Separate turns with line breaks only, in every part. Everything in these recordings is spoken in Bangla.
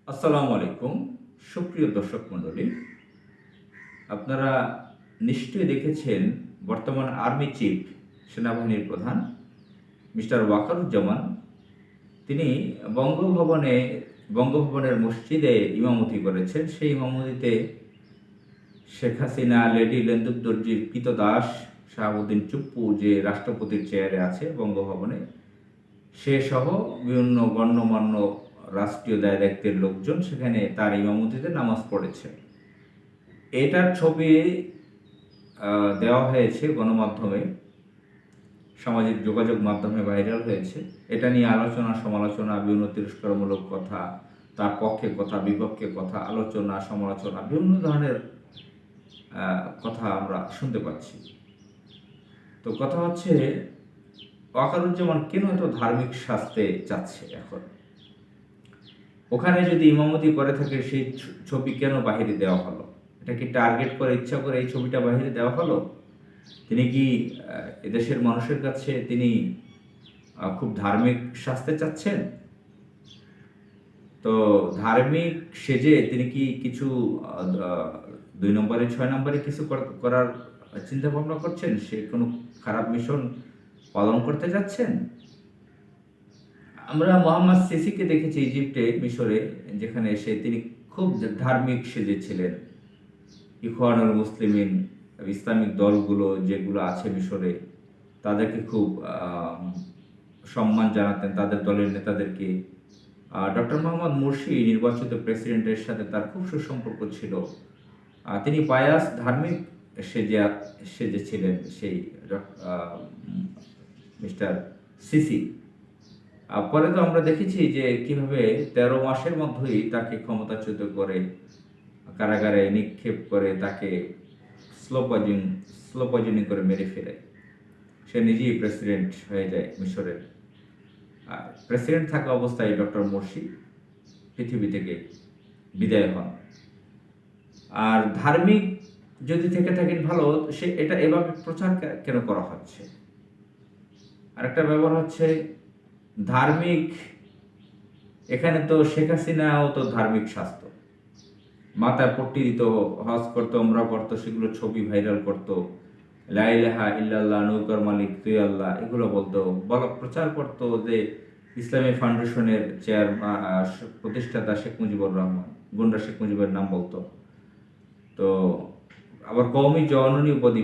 আসসালামু আলাইকুম। সুপ্রিয় দর্শক মণ্ডলী, আপনারা নিশ্চয়ই দেখেছেন বর্তমান আর্মি চিফ, সেনাবাহিনীর প্রধান মিস্টার ওয়াকারুজ্জামান তিনি বঙ্গভবনের মসজিদে ইমামতি করেছেন। সেই ইমামতিতে শেখ হাসিনা, লেডি লেন্দুদ্দর্জির ক্রীতদাস শাহাবুদ্দিন চুপ্পু যে রাষ্ট্রপতির চেয়ারে আছে বঙ্গভবনে, সে সহ বিভিন্ন গণ্যমান্য রাষ্ট্রীয় দায় দায়িত্বের লোকজন সেখানে তার ইমামতিতে নামাজ পড়েছে। এটার ছবি দেওয়া হয়েছে গণমাধ্যমে, সামাজিক যোগাযোগ মাধ্যমে ভাইরাল হয়েছে। এটা নিয়ে আলোচনা সমালোচনা, বিভিন্ন তিরস্কারমূলক কথা, তার পক্ষে কথা বিপক্ষে কথা, আলোচনা সমালোচনা, বিভিন্ন ধরনের কথা আমরা শুনতে পাচ্ছি। তো কথা হচ্ছে, ওয়াকারুজ্জামান কেন এত ধার্মিক শাস্তে চাচ্ছে এখন? ওখানে যদি ইমামতি করে থাকে সেই ছবি কেন বাহিরে দেওয়া হলো? এটা কি টার্গেট করে, ইচ্ছা করে এই ছবিটা বাহিরে দেওয়া হলো? তিনি কি এদেশের মানুষের কাছে তিনি খুব ধার্মিক সাজতে চাচ্ছেন? তো ধার্মিক সেজে তিনি কি কিছু 2 নম্বরে 6 নম্বরে কিছু করার চিন্তা ভাবনা করছেন? সে কোনো খারাপ মিশন পালন করতে যাচ্ছেন? আমরা মোহাম্মদ সিসিকে দেখেছি ইজিপ্টে, মিশরে, যেখানে এসে তিনি খুব ধার্মিক সেজেছিলেন। ইখওয়ানুল মুসলিমিন, ইসলামিক দলগুলো যেগুলো আছে মিশরে, তাদেরকে খুব সম্মান জানাতেন, তাদের দলের নেতাদেরকে। ডক্টর মোহাম্মদ মুরসি, নির্বাচিত প্রেসিডেন্টের সাথে তার খুব সুসম্পর্ক ছিল। তিনি পায়াস ধার্মিক সেজেছিলেন সেই মিস্টার সিসি। পরে তো আমরা দেখেছি যে কিভাবে 13 মাসের মধ্যেই তাকে ক্ষমতাচ্যুত করে, কারাগারে নিক্ষেপ করে, তাকে স্লো পয়জনিং করে মেরে ফেলে। সে নিজেই প্রেসিডেন্ট হয়ে যায় মিশরের। প্রেসিডেন্ট থাকা অবস্থায় ডক্টর মোরসি পৃথিবী থেকে বিদায় হন। আর ধার্মিক যদি থেকে থাকেন ভালো, সে এটা এভাবে প্রচার কেন করা হচ্ছে? আরেকটা ব্যাপার হচ্ছে ধার্মিক, এখানে তো শেখ হাসিনাও তো ধার্মিক স্বাস্থ্য, মাথায় পট্টি দিত, হজ করতো, ওমরা করতো, সেগুলো ছবি ভাইরাল করতো, লা ইলাহা ইল্লাল্লাহ, নৌকার মালিক তুই আল্লাহ, এগুলো বলতো, প্রচার করতো যে ইসলামী ফাউন্ডেশনের প্রতিষ্ঠাতা শেখ মুজিবুর রহমান, গুন্ডা শেখ মুজিবের নাম বলতো। তো আবার কওমি জননী উপাধি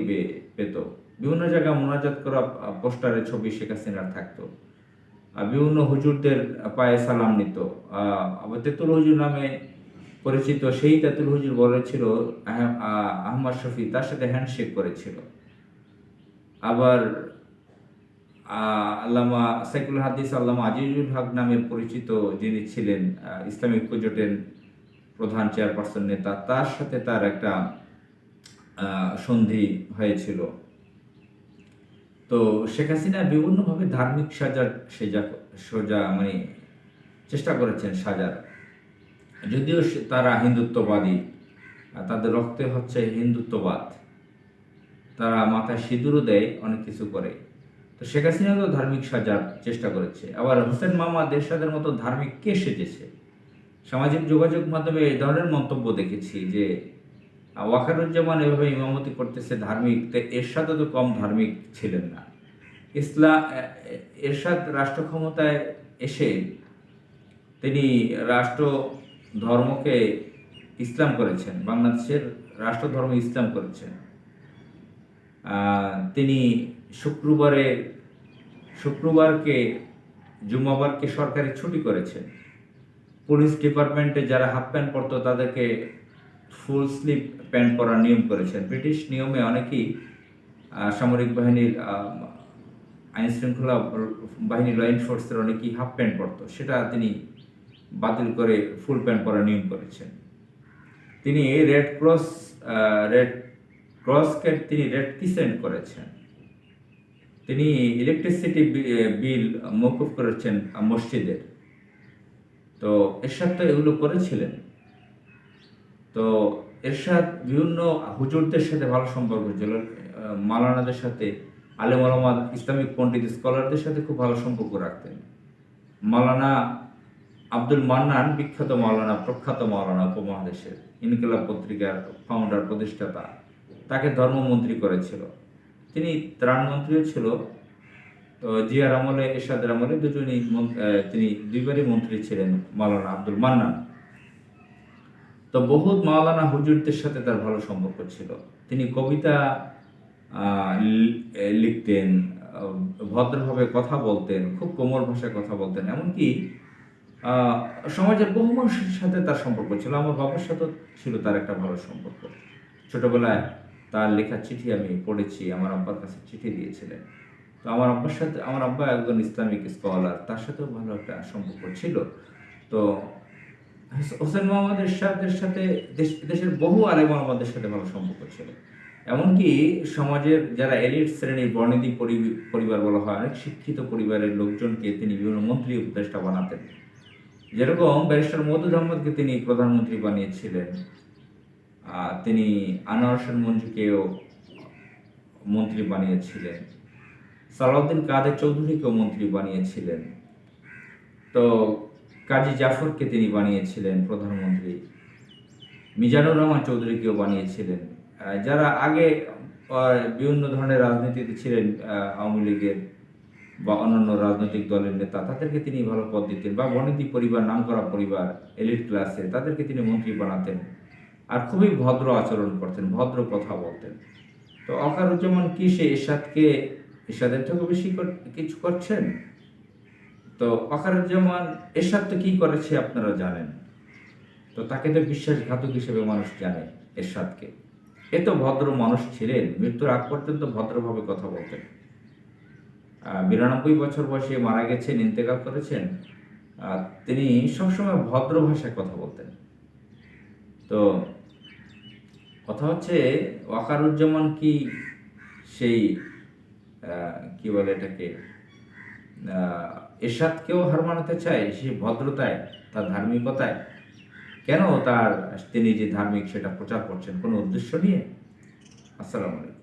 পেত। বিভিন্ন জায়গায় মোনাজাত করা পোস্টারে ছবি শেখ হাসিনার থাকতো। বিভিন্ন হুজুরদের পায়ে সালাম নিত। আবার তেতুল হুজুর নামে পরিচিত সেই তেতুল হুজুর বলেছিল আহমদ শফি, তার সাথে হ্যান্ডশেক করেছিল। আবার আল্লামা সাইকুল হাদিস আল্লামা আজিজুল হক নামে পরিচিত যিনি ছিলেন ইসলামিক ঐক্যজোটের প্রধান চেয়ারপারসন নেতা, তার সাথে তার একটা সন্ধি হয়েছিল। তো শেখ হাসিনা বিভিন্নভাবে ধার্মিক মানে চেষ্টা করেছেন সাজার। যদিও তারা হিন্দুত্ববাদী, তাদের রক্তে হচ্ছে হিন্দুত্ববাদ, তারা মাথায় সিঁদুরও দেয়, অনেক কিছু করে। তো শেখ হাসিনা তো ধার্মিক সাজার চেষ্টা করেছে। আবার হোসেন মামা দেরশাদের মতো ধার্মিক কে সেজেছে? সামাজিক যোগাযোগ মাধ্যমে এই ধরনের মন্তব্য দেখেছি যে ওয়াকারুজ্জামান এভাবে ইমামতি করতেছে ধার্মিক, তো এরশাদও তো কম ধার্মিক ছিলেন না। এরশাদ রাষ্ট্র ক্ষমতায় এসে তিনি রাষ্ট্র ধর্মকে ইসলাম করেছেন, বাংলাদেশের রাষ্ট্র ধর্ম ইসলাম করেছেন। তিনি শুক্রবারকে জুম্মাবারকে সরকারি ছুটি করেছেন। পুলিশ ডিপার্টমেন্টে যারা হাফ প্যান্ট পরতো তাদেরকে ফুল স্লিভ প্যান্ট পরার নিয়ম করেছেন। ব্রিটিশ নিয়মে অনেকেই সামরিক বাহিনীর আইন শৃঙ্খলা বাহিনী, ল এনফোর্সের অনেকেই হাফ প্যান্ট পরতো, সেটা তিনি বাতিল করে ফুল প্যান্ট পরার নিয়ম করেছেন। তিনি রেড ক্রসকে তিনি রেড ক্রিসেন্ট করেছেন। তিনি ইলেকট্রিসিটি বিল মওকুফ করেছেন মসজিদের। তো এরশাদ তো এগুলো করেছিলেন। তো এরশাদ বিভিন্ন হুজুরদের সাথে ভালো সম্পর্ক ছিল, মাওলানাদের সাথে, আলেম ওলামা, ইসলামিক পণ্ডিত স্কলারদের সাথে খুব ভালো সম্পর্ক রাখতেন। মাওলানা আব্দুল মান্নান বিখ্যাত মাওলানা, প্রখ্যাত মাওলানা উপমহাদেশের, ইনকিলাব পত্রিকার ফাউন্ডার, প্রতিষ্ঠাতা, তাকে ধর্মমন্ত্রী করেছিল। তিনি ত্রাণমন্ত্রীও ছিল। তো জিয়ার আমলে, এরশাদের আমলে তিনি দুইবারই মন্ত্রী ছিলেন মাওলানা আব্দুল মান্নান। তো বহুত মাওলানা হুজুরদের সাথে তার ভালো সম্পর্ক ছিল। তিনি কবিতা লিখতেন, ভদ্রভাবে কথা বলতেন, খুব কোমল ভাষায় কথা বলতেন। এমনকি সমাজের বহু মানুষের সাথে তার সম্পর্ক ছিল। আমার বাবার সাথে ছিল তার একটা ভালো সম্পর্ক। ছোটবেলায় তার লেখা চিঠি আমি পড়েছি, আমার আব্বার কাছে চিঠি দিয়েছিলেন। তো আমার আব্বা একজন ইসলামিক স্কলার, তার সাথেও ভালো একটা সম্পর্ক ছিল। তো হোসেন মোহাম্মদ এরশাদের সাথে দেশের বহু আলেম ওলামাদের সাথে ভালো সম্পর্ক ছিল। এমনকি সমাজের যারা এলিট শ্রেণীর বর্ণিধি পরিবার বলা হয়, অনেক শিক্ষিত পরিবারের লোকজনকে তিনি বিভিন্ন মন্ত্রী উপদেষ্টা বানাতেন। যেরকম ব্যারিস্টার মওদুদ আহমদকে তিনি প্রধানমন্ত্রী বানিয়েছিলেন, তিনি আনোয়ার হোসেন মঞ্জুকেও মন্ত্রী বানিয়েছিলেন, সালাউদ্দিন কাদের চৌধুরীকেও মন্ত্রী বানিয়েছিলেন। তো কাজী জাফরকে তিনি বানিয়েছিলেন প্রধানমন্ত্রী, মিজানুর রহমান চৌধুরীকেও বানিয়েছিলেন। যারা আগে বিভিন্ন ধরনের রাজনীতিতে ছিলেন, আওয়ামী লীগের বা অন্যান্য রাজনৈতিক দলের নেতা, তাদেরকে তিনি ভালো পদ দিতেন। বা বর্ণিধি পরিবার, নামকরা পরিবার, এলিট ক্লাসে, তাদেরকে তিনি মন্ত্রী বানাতেন। আর খুবই ভদ্র আচরণ করতেন, ভদ্র কথা বলতেন। তো ওয়াকারুজ্জামান কি সে এরশাদের থেকে বেশি কিছু করছেন? তো ওয়াকারুজ্জামান এরশাদ তো কি করেছে আপনারা জানেন। তো তাকে তো বিশ্বাসঘাতক হিসেবে মানুষ জানে এরশাদকে। এত ভদ্র মানুষ ছিলেন, মৃত্যুর আগ পর্যন্ত ভদ্রভাবে কথা বলতেন। 92 বছর বয়সে মারা গেছেন, ইন্তেকাল করেছেন। তিনি সবসময় ভদ্র ভাষায় কথা বলতেন। তো কথা হচ্ছে, ওয়াকারুজ্জামান কি সেই কি বলে এটাকে, এরশাদকেও হার মানাতে চায় সেই ভদ্রতায়, তার ধার্মিকতায়? কেন তিনি যে ধার্মিক সেটা প্রচার করছেন কোনো উদ্দেশ্য নিয়ে? আসসালামু আলাইকুম।